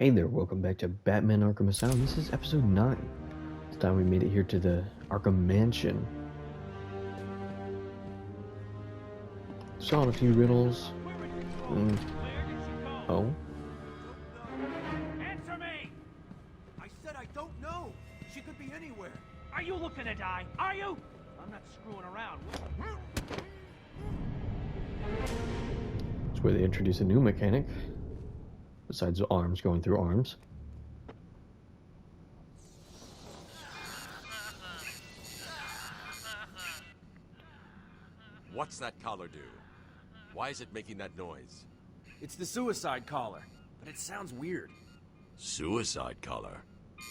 Hey there, welcome back to Batman Arkham Asylum. This is episode 9. This time we made it here to the Arkham Mansion. Solved a few riddles. Oh? Answer me! I said I don't know! She could be anywhere! Are you looking to die? Are you? I'm not screwing around. It's where they introduce a new mechanic. Besides the arms going through arms. What's that collar do? Why is it making that noise? It's the suicide collar, but it sounds weird. Suicide collar?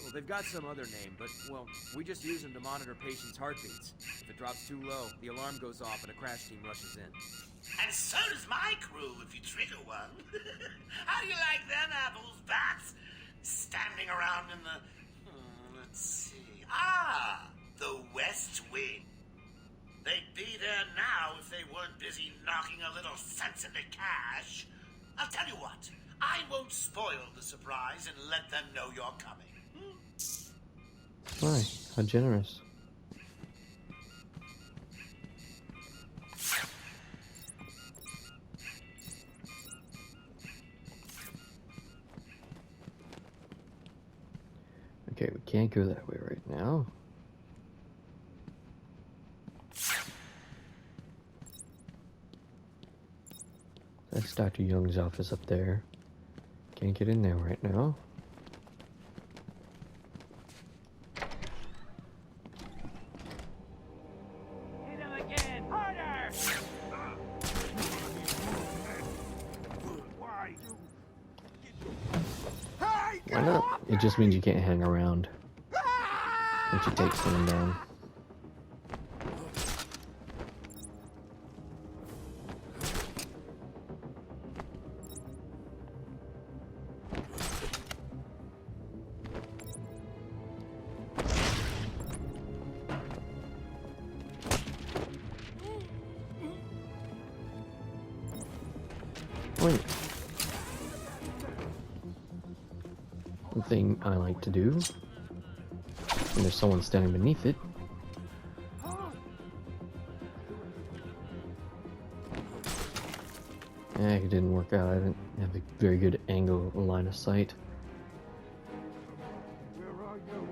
Well, they've got some other name, but, well, we just use them to monitor patients' heartbeats. If it drops too low, the alarm goes off and a crash team rushes in. And so does my crew if you trigger one. How do you like them apples, bats? Standing around in the... let's see... the West Wing. They'd be there now if they weren't busy knocking a little sense into cash. I'll tell you what, I won't spoil the surprise and let them know you're coming. Why? How generous. Okay, we can't go that way right now. That's Dr. Young's office up there. Can't get in there right now. Hit him again! Harder! Why? Why not? It just means you can't hang around once you take someone down. Wait. One thing I like to do when there's someone standing beneath it. It didn't work out. I didn't have a very good angle line of sight. Where are you?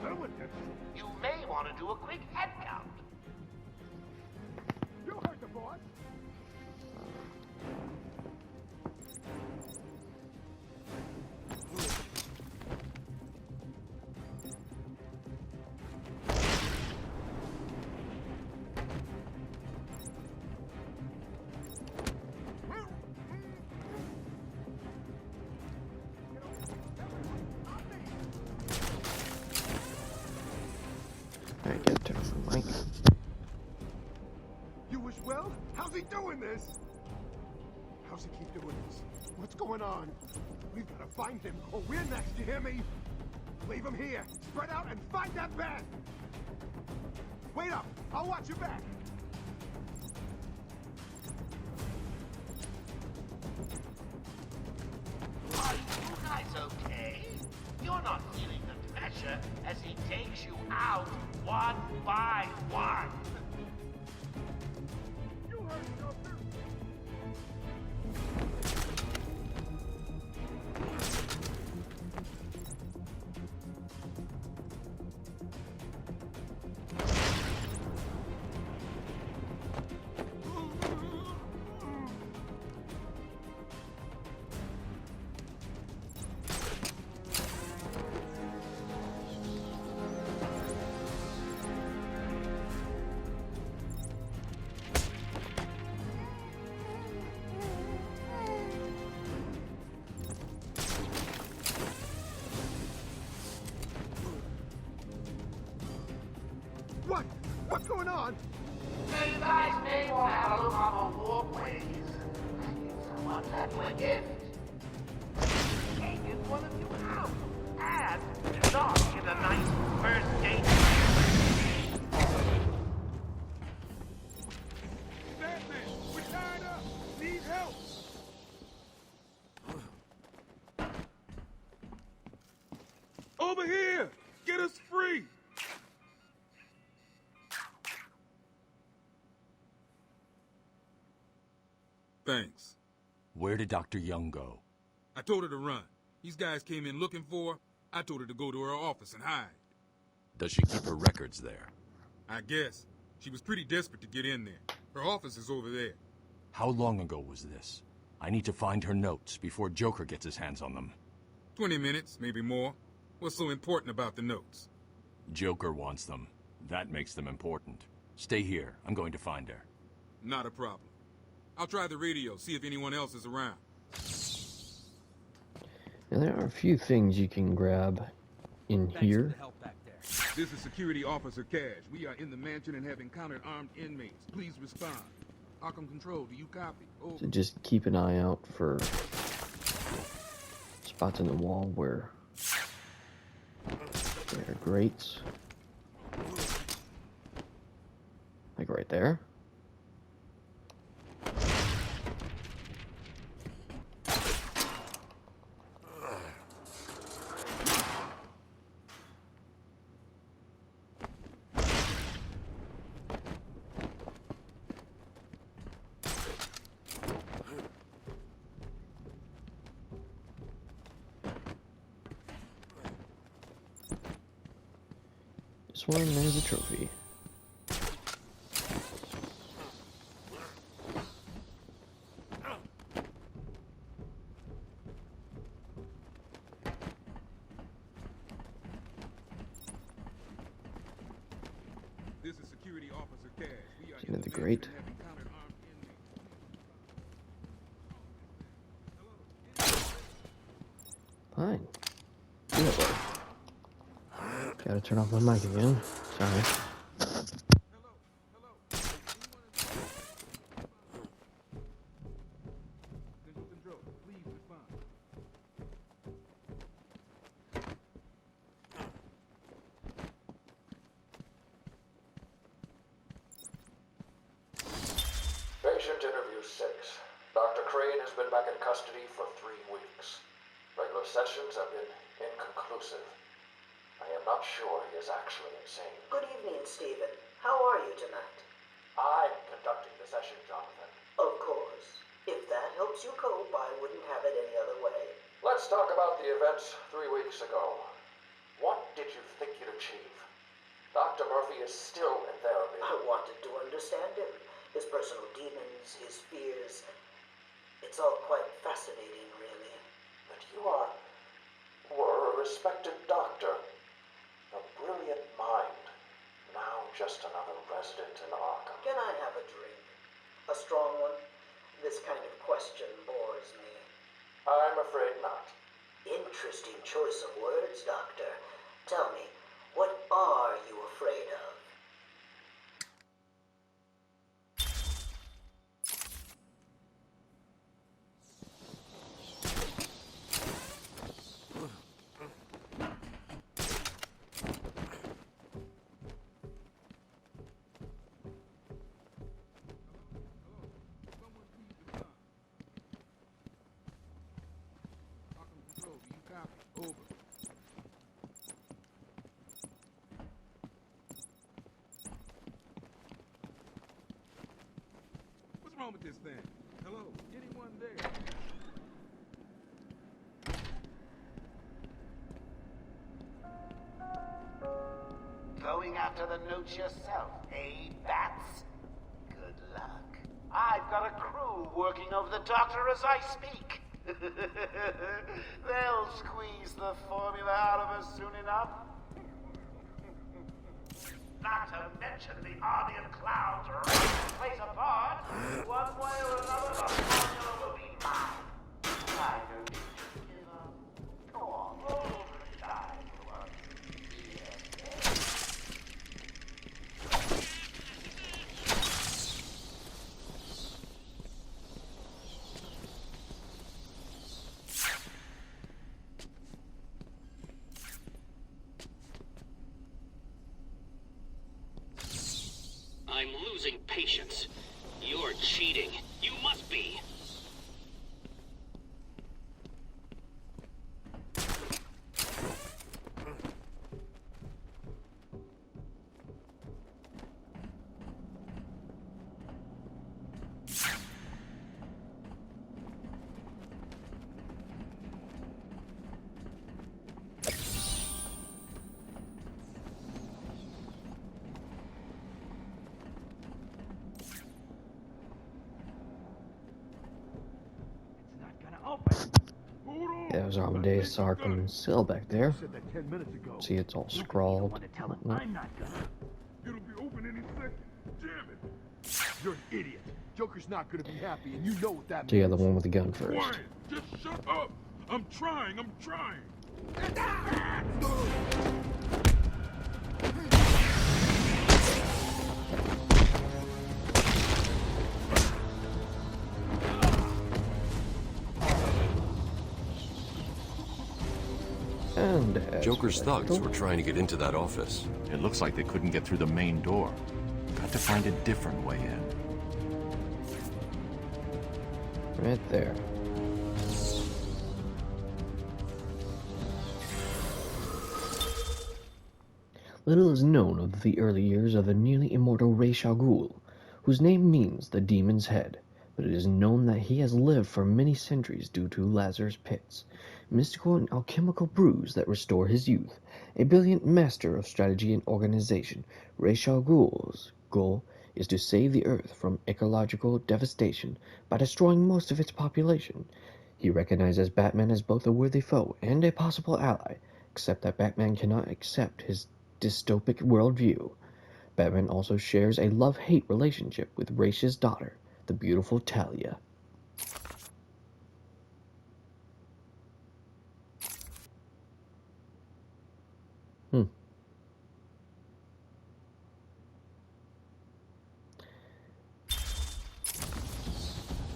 Hell with this. You may want to do a quick head count. You heard the boss. Alright, get to the mic. You as well? How's he doing this? How's he keep doing this? What's going on? We've got to find him, or we're next, you hear me? Leave him here. Spread out and find that bat! Wait up! I'll watch your back! Are you guys okay? You're not feeling the pressure as he takes you out one by one. You heard something? What? What's going on? So you guys may want to have a look on the walkways. Someone left you a gift. Taking one of you out. And not in a nice first date. Batman, we're tied up. Need help. Thanks. Where did Dr. Young go? I told her to run. These guys came in looking for her. I told her to go to her office and hide. Does she keep her records there? I guess. She was pretty desperate to get in there. Her office is over there. How long ago was this? I need to find her notes before Joker gets his hands on them. 20 minutes, maybe more. What's so important about the notes? Joker wants them. That makes them important. Stay here. I'm going to find her. Not a problem. I'll try the radio, see if anyone else is around. Now there are a few things you can grab in Thanks for here. the help back there. This is Security Officer Cash. We are in the mansion and have encountered armed inmates. Please respond. Arkham Control, do you copy? Over. So just keep an eye out for spots in the wall where there are grates. Like right there. This one, there's a trophy. This is Security Officer Cash. We are See in at the the grate. mansion and have encountered armed inmates. Fine. Good. Gotta turn off my mic again. Sorry. Central Control, please respond. Patient interview 6. Dr. Crane has been back in custody for 3 weeks. Regular sessions have been inconclusive. I am not sure he is actually insane. Good evening, Stephen. How are you tonight? I'm conducting the session, Jonathan. Of course. If that helps you cope, I wouldn't have it any other way. Let's talk about the events 3 weeks ago. What did you think you'd achieve? Dr. Murphy is still in therapy. I wanted to understand him. His personal demons, his fears. It's all quite fascinating, really. But you were a respected doctor. A brilliant mind. Now just another resident in Arkham. Can I have a drink? A strong one? This kind of question bores me. I'm afraid not. Interesting choice of words, Doctor. Tell me, what are you afraid of? Arkham Control, do you copy? Over. What's wrong with this thing? Hello? Anyone there? Going after the notes yourself, eh, Bats? Good luck. I've got a crew working over the doctor as I speak. They'll squeeze the formula out of us soon enough. Not to mention the army of clowns plays a part. One way or another, the formula will be mine. I don't need to give up. Go on, roll over and die for one. I'm losing patience. You're cheating. You must be. there's Amadeus Arkham's cell back there. Said that 10 minutes ago. See, it's all scrawled. I'm not gonna. It'll be open any second. Damn it. You're an idiot. Joker's not gonna be happy, and you know what that means. So yeah, the one with the gun first. Quiet! Just shut up! I'm trying! And Joker's thugs were trying to get into that office. It looks like they couldn't get through the main door. Got to find a different way in. right there. Little is known of the early years of the nearly immortal Ra's al Ghul, whose name means the demon's head, but it is known that he has lived for many centuries due to Lazarus Pits, mystical and alchemical brews that restore his youth. A brilliant master of strategy and organization, Ra's al Ghul's goal is to save the Earth from ecological devastation by destroying most of its population. He recognizes Batman as both a worthy foe and a possible ally, except that Batman cannot accept his dystopic worldview. Batman also shares a love-hate relationship with Ra's daughter, the beautiful Talia.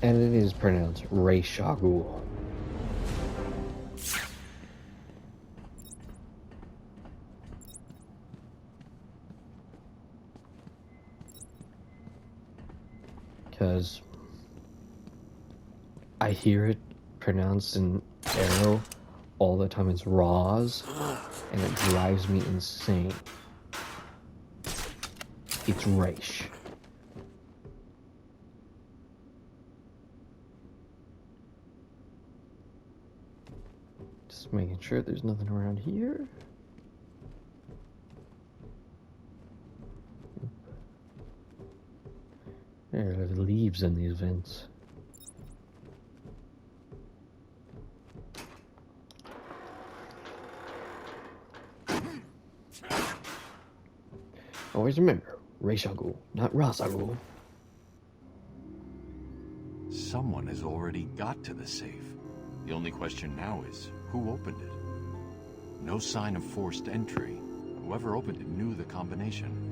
And it is pronounced Ra's al Ghul. Because I hear it pronounced in Arrow all the time. It's Roz, and it drives me insane. It's Ra's. Just making sure there's nothing around here. There are leaves in these vents. Always remember, Ra's al Ghul, not Ra's al Ghul. Someone has already got to the safe. The only question now is, who opened it? No sign of forced entry. Whoever opened it knew the combination.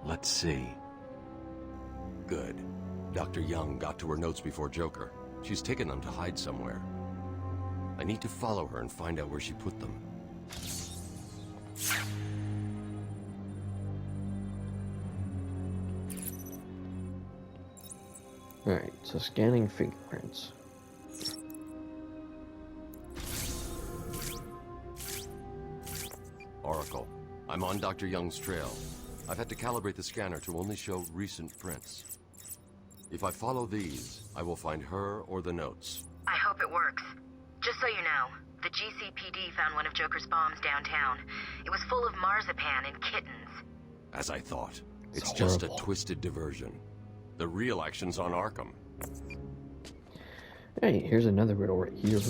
Let's see. Good. Dr. Young got to her notes before Joker. She's taken them to hide somewhere. I need to follow her and find out where she put them. Alright, so scanning fingerprints. Oracle, I'm on Dr. Young's trail. I've had to calibrate the scanner to only show recent prints. If I follow these, I will find her or the notes. I hope it works. Just so you know, the GCPD found one of Joker's bombs downtown. It was full of marzipan and kittens. As I thought. It's horrible. just a twisted diversion. The real action's on Arkham. Hey, here's another riddle right here.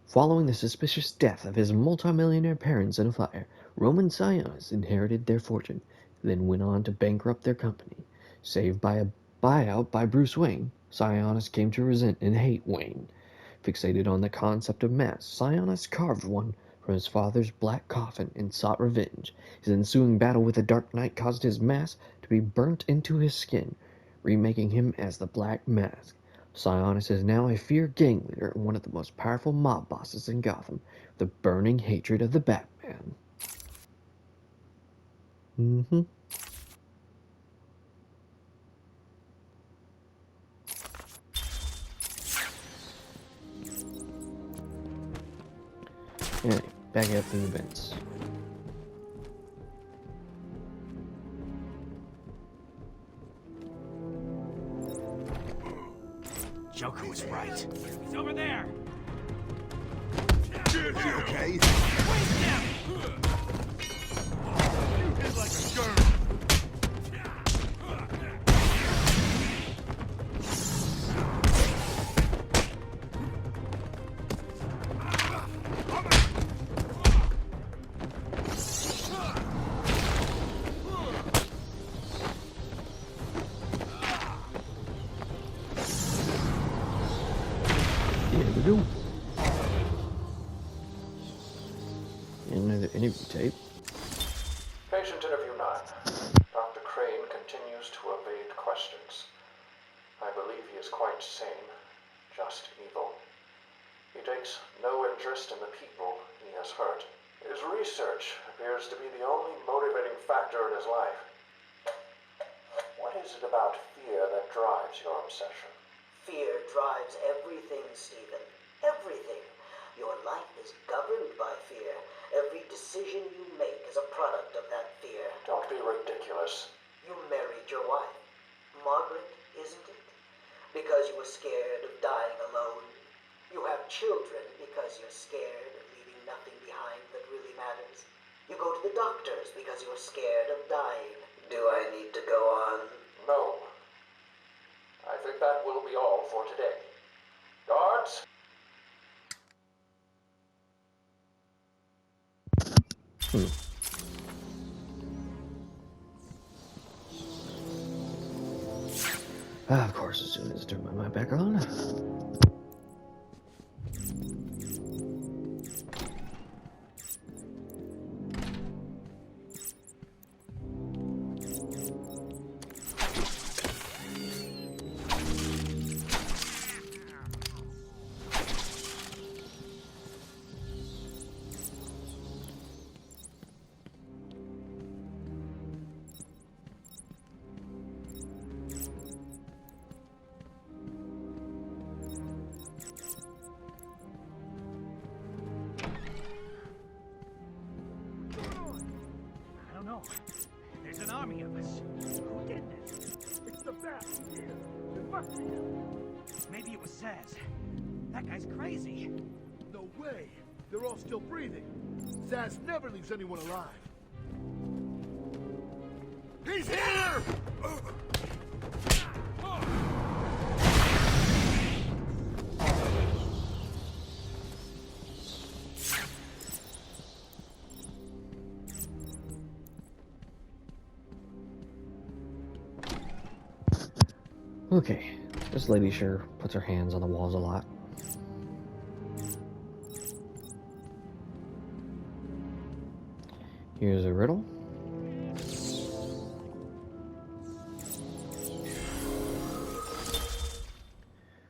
Following the suspicious death of his multimillionaire parents in a fire, Roman Sionis inherited their fortune, then went on to bankrupt their company. Saved by a buyout by Bruce Wayne, Sionis came to resent and hate Wayne. Fixated on the concept of masks, Sionis carved one from his father's black coffin and sought revenge. His ensuing battle with the Dark Knight caused his mask to be burnt into his skin, remaking him as the Black Mask. Sionis is now a feared gang leader and one of the most powerful mob bosses in Gotham, with a burning hatred of the Batman. Alright, back up to the vents. Joker was right. He's over there. You okay? Waste him! Patient interview 9. Dr. Crane continues to evade questions. I believe he is quite sane, just evil. He takes no interest in the people he has hurt. His research appears to be the only motivating factor in his life. What is it about fear that drives your obsession? Fear drives everything, Stephen. Everything. Your life is governed by fear. Every decision you make is a product of that fear. Don't be ridiculous. You married your wife. Margaret, isn't it? Because you were scared of dying alone. You have children because you're scared of leaving nothing behind that really matters. You go to the doctors because you're scared of dying. Do I need to go on? No. I think that will be all for today. Guards? Of course, as soon as I turn my mic back on. There's an army of us. Who did this? It's the bat. Here. It must be him. Maybe it was Saz. That guy's crazy. No way. They're all still breathing. Zaz never leaves anyone alive. He's here! Okay, this lady sure puts her hands on the walls a lot. Here's a riddle.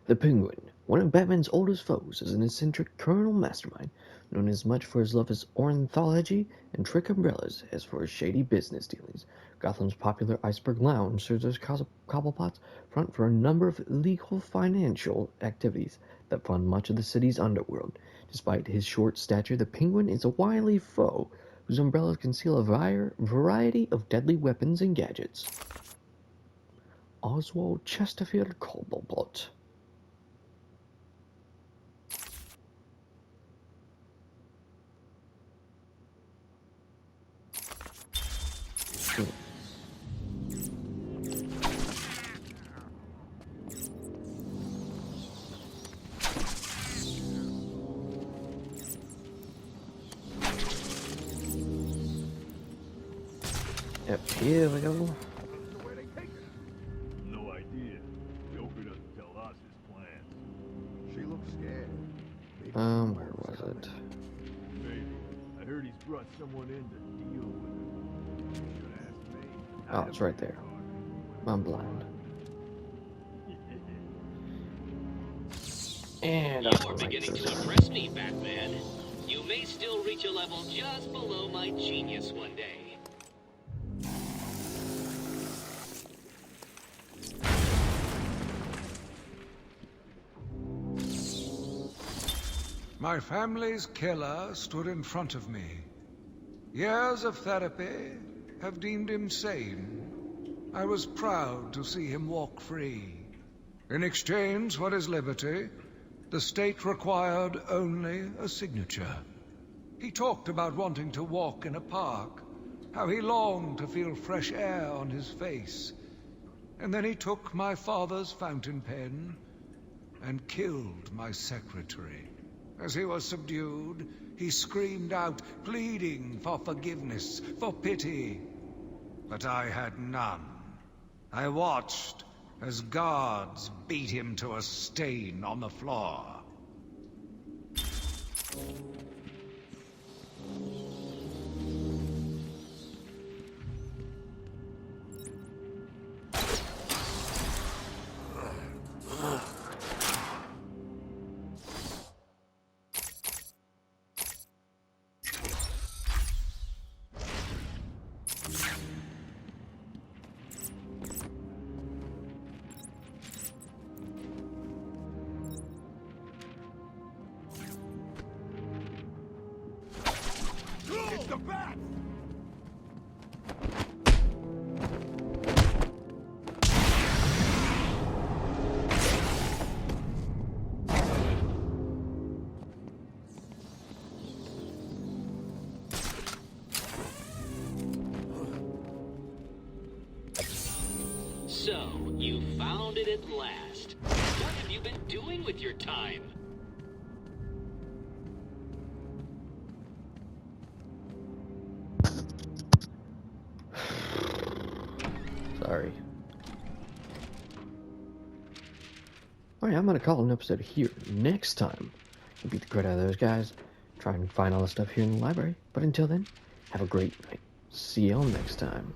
The Penguin, one of Batman's oldest foes, is an eccentric criminal mastermind known as much for his love of ornithology and trick umbrellas as for his shady business dealings. Gotham's popular Iceberg Lounge serves as Cobblepot's front for a number of illegal financial activities that fund much of the city's underworld. Despite his short stature, the Penguin is a wily foe whose umbrellas conceal a variety of deadly weapons and gadgets. Oswald Chesterfield Cobblepot. Yep, here we go. No idea. Joker doesn't tell us his plans. She looks scared. Where was it? Maybe. I heard he's brought someone in to deal with it. You should ask me. Oh, it's right there. I'm blind. And You're beginning to impress me, Batman. You may still reach a level just below my genius one day. My family's killer stood in front of me. Years of therapy have deemed him sane. I was proud to see him walk free. In exchange for his liberty, the state required only a signature. He talked about wanting to walk in a park, how he longed to feel fresh air on his face. And then he took my father's fountain pen and killed my secretary. As he was subdued, he screamed out, pleading for forgiveness, for pity. But I had none. I watched as guards beat him to a stain on the floor. So, you found it at last. What have you been doing with your time? Sorry. Alright, I'm gonna call an episode here. Next time, we'll beat the crud out of those guys, try and find all the stuff here in the library. But until then, have a great night. See y'all next time.